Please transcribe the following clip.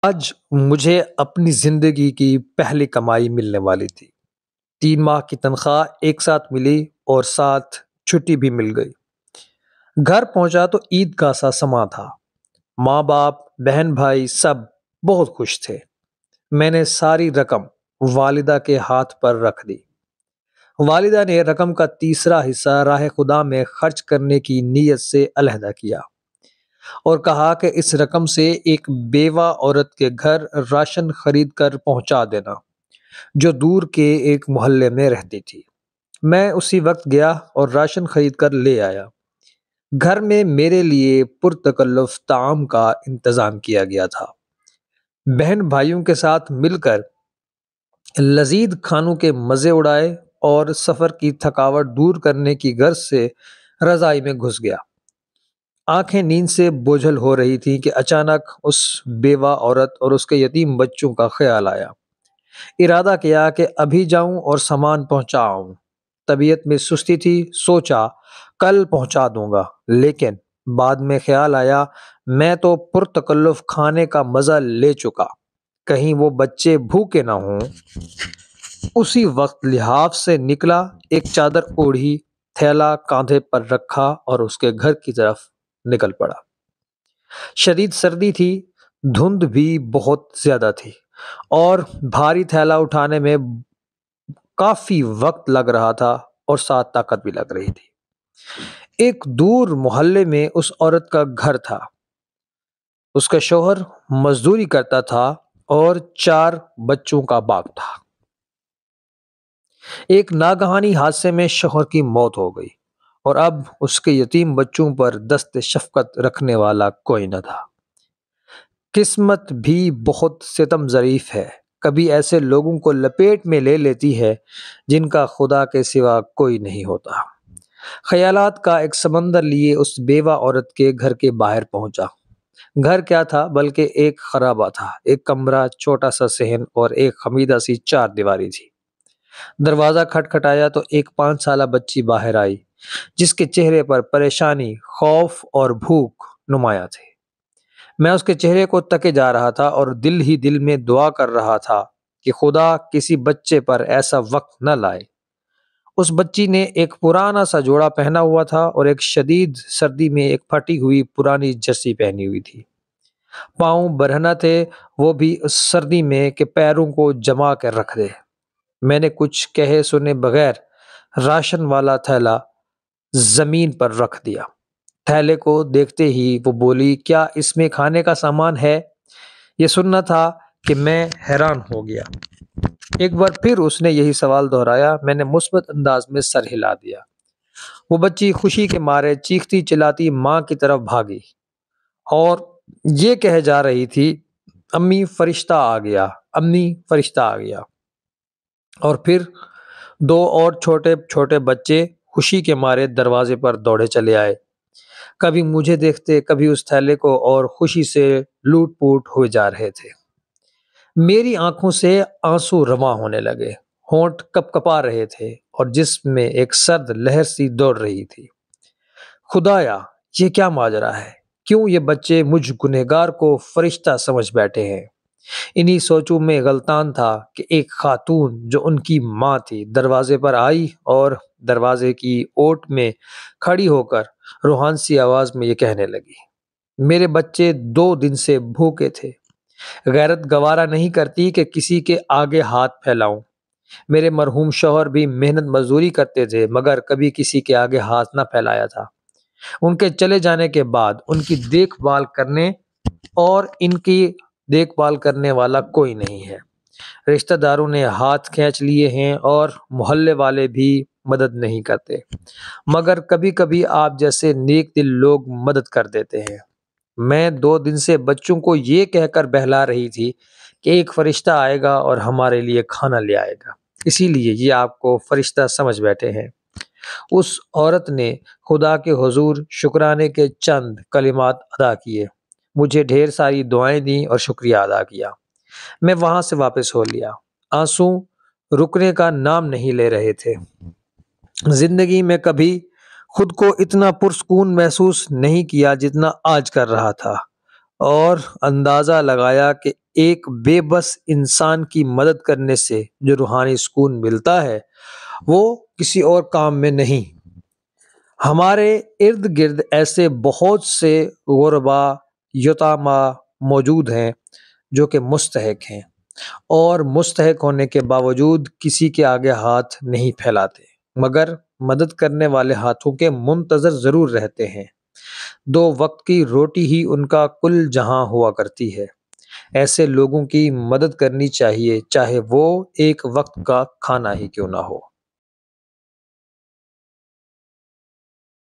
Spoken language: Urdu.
آج مجھے اپنی زندگی کی پہلی کمائی ملنے والی تھی۔ 3 ماہ کی تنخواہ ایک ساتھ ملی اور ساتھ چھٹی بھی مل گئی۔ گھر پہنچا تو عید کا سا سما تھا۔ ماں باپ، بہن بھائی سب بہت خوش تھے۔ میں نے ساری رقم والدہ کے ہاتھ پر رکھ دی۔ والدہ نے رقم کا تیسرا حصہ راہ خدا میں خرچ کرنے کی نیت سے علیحدہ کیا اور کہا کہ اس رقم سے ایک بیوہ عورت کے گھر راشن خرید کر پہنچا دینا جو دور کے ایک محلے میں رہتی تھی۔ میں اسی وقت گیا اور راشن خرید کر لے آیا۔ گھر میں میرے لیے پرتکلف طعام کا انتظام کیا گیا تھا۔ بہن بھائیوں کے ساتھ مل کر لذیذ کھانوں کے مزے اڑائے اور سفر کی تھکاوٹ دور کرنے کی غرض سے رضائی میں گھس گیا۔ آنکھیں نیند سے بوجھل ہو رہی تھیں کہ اچانک اس بیوہ عورت اور اس کے یتیم بچوں کا خیال آیا۔ ارادہ کیا کہ ابھی جاؤں اور سامان پہنچا آؤں۔ طبیعت میں سستی تھی، سوچا کل پہنچا دوں گا، لیکن بعد میں خیال آیا میں تو پرتکلف کھانے کا مزہ لے چکا، کہیں وہ بچے بھوکے نہ ہوں۔ اسی وقت لحاف سے نکلا، ایک چادر اوڑھی، تھیلا کاندھے پر رکھا اور اس کے گھر کی طرف نکل پڑا۔ شدید سردی تھی، دھند بھی بہت زیادہ تھی اور بھاری تھیلا اٹھانے میں کافی وقت لگ رہا تھا اور ساتھ طاقت بھی لگ رہی تھی۔ ایک دور محلے میں اس عورت کا گھر تھا۔ اس کا شوہر مزدوری کرتا تھا اور 4 بچوں کا باپ تھا۔ ایک ناگہانی حادثے میں شوہر کی موت ہو گئی اور اب اس کے یتیم بچوں پر دست شفقت رکھنے والا کوئی نہ تھا۔ قسمت بھی بہت ستم ظریف ہے، کبھی ایسے لوگوں کو لپیٹ میں لے لیتی ہے جن کا خدا کے سوا کوئی نہیں ہوتا۔ خیالات کا ایک سمندر لیے اس بیوہ عورت کے گھر کے باہر پہنچا۔ گھر کیا تھا بلکہ ایک خرابہ تھا، ایک کمرہ، چھوٹا سا صحن اور ایک خمیدہ سی 4 دیواری تھی۔ دروازہ کھٹکھٹایا تو ایک 5 سالہ بچی باہر آئی جس کے چہرے پر پریشانی، خوف اور بھوک نمایاں تھے۔ میں اس کے چہرے کو تکے جا رہا تھا اور دل ہی دل میں دعا کر رہا تھا کہ خدا کسی بچے پر ایسا وقت نہ لائے۔ اس بچی نے ایک پرانا سا جوڑا پہنا ہوا تھا اور ایک شدید سردی میں ایک پھٹی ہوئی پرانی جرسی پہنی ہوئی تھی۔ پاؤں برہنہ تھے، وہ بھی اس سردی میں کہ پیروں کو جما کر رکھ دے۔ میں نے کچھ کہے سنے بغیر راشن والا تھیلا زمین پر رکھ دیا۔ تھیلے کو دیکھتے ہی وہ بولی، کیا اس میں کھانے کا سامان ہے؟ یہ سننا تھا کہ میں حیران ہو گیا۔ ایک بار پھر اس نے یہی سوال دہرایا۔ میں نے مثبت انداز میں سر ہلا دیا۔ وہ بچی خوشی کے مارے چیختی چلاتی ماں کی طرف بھاگی اور یہ کہے جا رہی تھی، امی فرشتہ آ گیا، امی فرشتہ آ گیا۔ اور پھر 2 اور چھوٹے چھوٹے بچے خوشی کے مارے دروازے پر دوڑے چلے آئے، کبھی مجھے دیکھتے کبھی اس تھیلے کو، اور خوشی سے لوٹ پوٹ ہوئے جا رہے تھے۔ میری آنکھوں سے آنسو رواں ہونے لگے، ہونٹ کپ کپا رہے تھے اور جسم میں ایک سرد لہر سی دوڑ رہی تھی۔ خدایا، یہ کیا ماجرا ہے؟ کیوں یہ بچے مجھ گنہگار کو فرشتہ سمجھ بیٹھے ہیں؟ انہی سوچوں میں غلطان تھا کہ ایک خاتون جو ان کی ماں تھی دروازے پر آئی اور دروازے کی اوٹ میں کھڑی ہو کر روحان سی آواز میں یہ کہنے لگی، میرے بچے 2 دن سے بھوکے تھے، غیرت گوارا نہیں کرتی کہ کسی کے آگے ہاتھ پھیلاؤں۔ میرے مرحوم شوہر بھی محنت مزدوری کرتے تھے مگر کبھی کسی کے آگے ہاتھ نہ پھیلایا تھا۔ ان کے چلے جانے کے بعد ان کی دیکھ بھال کرنے اور ان کی دیکھ بھال کرنے والا کوئی نہیں ہے۔ رشتہ داروں نے ہاتھ کھینچ لیے ہیں اور محلے والے بھی مدد نہیں کرتے، مگر کبھی کبھی آپ جیسے نیک دل لوگ مدد کر دیتے ہیں۔ میں 2 دن سے بچوں کو یہ کہہ کر بہلا رہی تھی کہ ایک فرشتہ آئے گا اور ہمارے لیے کھانا لے آئے گا، اسی لیے یہ آپ کو فرشتہ سمجھ بیٹھے ہیں۔ اس عورت نے خدا کے حضور شکرانے کے چند کلمات ادا کیے، مجھے ڈھیر ساری دعائیں دیں اور شکریہ ادا کیا۔ میں وہاں سے واپس ہو لیا۔ آنسو رکنے کا نام نہیں لے رہے تھے۔ زندگی میں کبھی خود کو اتنا پرسکون محسوس نہیں کیا جتنا آج کر رہا تھا، اور اندازہ لگایا کہ ایک بے بس انسان کی مدد کرنے سے جو روحانی سکون ملتا ہے وہ کسی اور کام میں نہیں۔ ہمارے ارد گرد ایسے بہت سے غربا یتامہ موجود ہیں جو کہ مستحق ہیں اور مستحق ہونے کے باوجود کسی کے آگے ہاتھ نہیں پھیلاتے، مگر مدد کرنے والے ہاتھوں کے منتظر ضرور رہتے ہیں۔ دو وقت کی روٹی ہی ان کا کل جہاں ہوا کرتی ہے۔ ایسے لوگوں کی مدد کرنی چاہیے، چاہے وہ ایک وقت کا کھانا ہی کیوں نہ ہو۔